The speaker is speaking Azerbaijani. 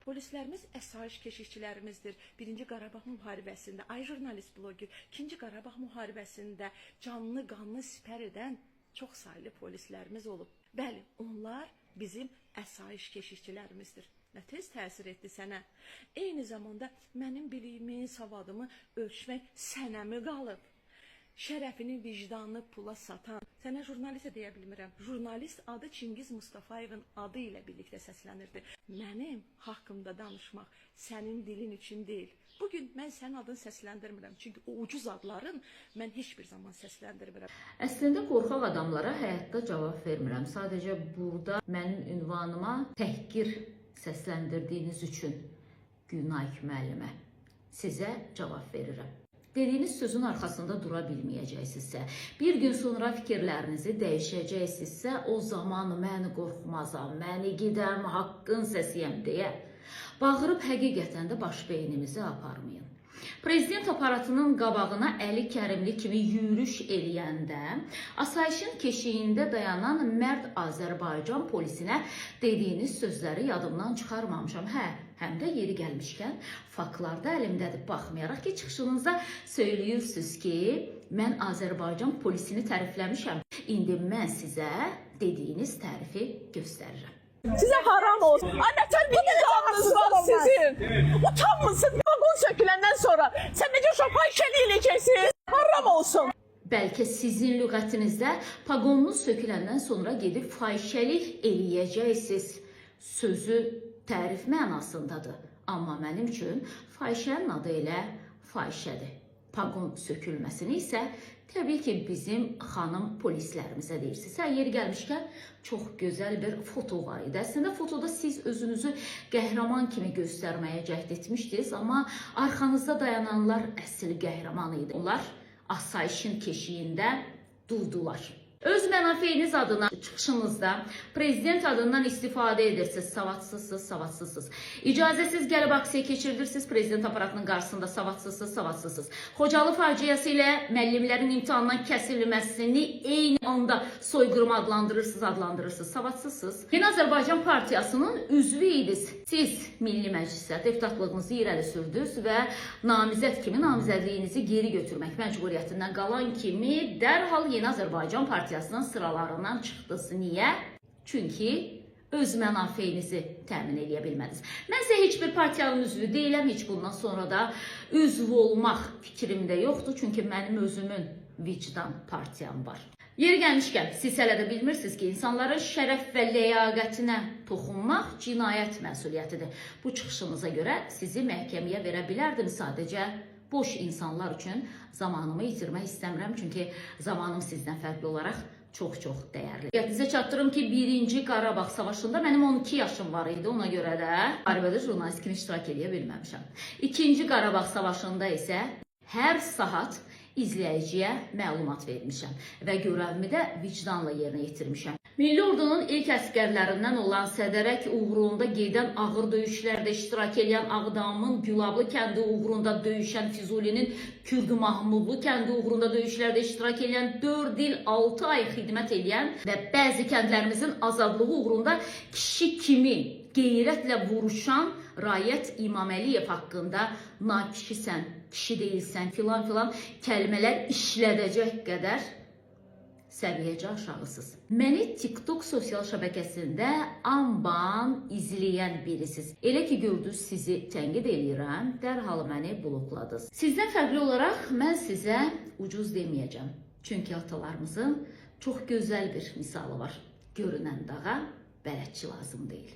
Polislərimiz əsayiş keşikçilərimizdir. 1-ci Qarabağ müharibəsində, ay jurnalist bloger, 2-ci Qarabağ müharibəsində canlı qanlı sipər edən çox saylı polislərimiz olub. Bəli, onlar bizim əsayiş keşikçilərimizdir. Nə tez təsir etdi sənə? Eyni zamanda mənim biliyimi, savadımı ölçmək sənəmi qalıb. Şərəfini, vicdanını pula satan. Sənə jurnalist deyə bilmirəm. Jurnalist adı Çingiz Mustafayevin adı ilə birlikdə səslənirdi. Mənim haqqımda danışmaq sənin dilin üçün deyil. Bugün mən sənin adını səsləndirmirəm. Çünki o ucuz adların mən heç bir zaman səsləndirmirəm. Əslində qorxaq adamlara həyatda cavab vermirəm. Sadəcə burada mənim ünvanıma təhqir səsləndirdiyiniz üçün Günay müəllimə sizə cavab verirəm. Dediyiniz sözün arxasında dura bilməyəcəksinizsə, bir gün sonra fikirlərinizi dəyişəcəksinizsə, o zaman məni qorxmazam, məni gidəm, haqqın səsiyəm deyə bağırıb həqiqətən də baş beynimizi aparmayın. Prezident aparatının qabağına Əli Kərimli kimi yürüyüş eləyəndə, asayişin keşiyində dayanan mərd Azərbaycan polisinə dediyiniz sözləri yadımdan çıxarmamışam. Həm də yeri gəlmişkən faktlar da əlimdədir. Baxmayaraq ki, çıxışınızda söyləyirsiniz ki, mən Azərbaycan polisini tərifləmişəm. İndi mən sizə dediyiniz tərifi göstərirəm. Sizə haram olsun. Nətər bir vicdanınız var sizin? Utanmısın? Vagon söküləndən sonra sən necə şafayişəli eləyəcəksiniz? Haram olsun. Bəlkə sizin lüğətinizdə paqonunuz söküləndən sonra gedib fahişəlik eləyəcəksiniz sözü tərif mənasındadır. Amma mənim üçün fahişənin adı elə fahişədir. Paqon sökülməsini isə təbii ki, bizim xanım polislərimizə deyirsiniz. Yeri gəlmişkən çox gözəl bir foto var idi. Əslində fotoda siz özünüzü qəhrəman kimi göstərməyə cəhd etmişdiniz, amma arxanızda dayananlar əsl qəhrəman idi. Onlar asayişin keşiyində durdular. Öz mənafeyiniz adına çıxışınızda prezident adından istifadə edirsiniz. Savadsızsınız. İcazəsiz gəlib aksiya keçirirsiniz. Prezident aparatının qarşısında savadsızsınız. Xocalı faciəsi ilə müəllimlərin imtahandan kəsilməsini eyni anda soyqırma adlandırırsınız. Savadsızsınız. Yeni Azərbaycan Partiyasının üzvü idiniz. Siz Milli Məclisdə deputatlığınızı irəli sürdünüz və namizəd kimi namizədliyinizi geri götürmək məcburiyyətindən qalan kimi dərhal Yeni Azərbaycan Partiyasının sıralarından çıxdınız. Niyə? Çünki öz mənafeyinizi təmin edə bilmədiniz. Mən isə heç bir partiyanın üzvü deyiləm, heç bundan sonra da üzv olmaq fikrimdə yoxdur. Çünki mənim özümün vicdan partiyam var. Yeri gəlmişkən, siz hələ də bilmirsiniz ki, insanların şərəf və ləyaqətinə toxunmaq cinayət məsuliyyətidir. Bu çıxışınıza görə sizi məhkəməyə verə bilərdim, sadəcə boş insanlar üçün zamanımı itirmək istəmirəm. Çünki zamanım sizdən fərqli olaraq çox dəyərli. Diqqətinizə çatdırım ki, 1-ci Qarabağ savaşında mənim 12 yaşım var idi. Ona görə də müharibədə jurnalist kimi iştirak edə bilməmişəm. 2-ci Qarabağ savaşında isə hər saat izləyiciyə məlumat vermişəm və görevimi də vicdanla yerinə yetirmişəm. Milli Ordunun ilk əskərlərindən olan Sədərək uğrunda gedən ağır döyüşlərdə iştirak edən Ağdamın Gülablı kəndi uğrunda döyüşən Füzulinin Kürd Mahmudlu kəndi uğrunda döyüşlərdə iştirak edən 4 il 6 ay xidmət edən və bəzi kəndlərimizin azadlığı uğrunda kişi kimi qeyrətlə vuruşan Rayət İmaməliyev haqqında nakişisən, kişi deyilsən filan kəlmələr işlədəcək qədər səviyyəcə aşağısız. Məni TikTok sosial şəbəkəsində anban izləyən birisiz. Elə ki gördünüz sizi tənqid eləyirəm, dərhal məni blokladınız. Sizdən fərqli olaraq mən sizə ucuz deməyəcəm. Çünki atalarımızın çox gözəl bir misalı var. Görünən dağa bələdçi lazım deyil.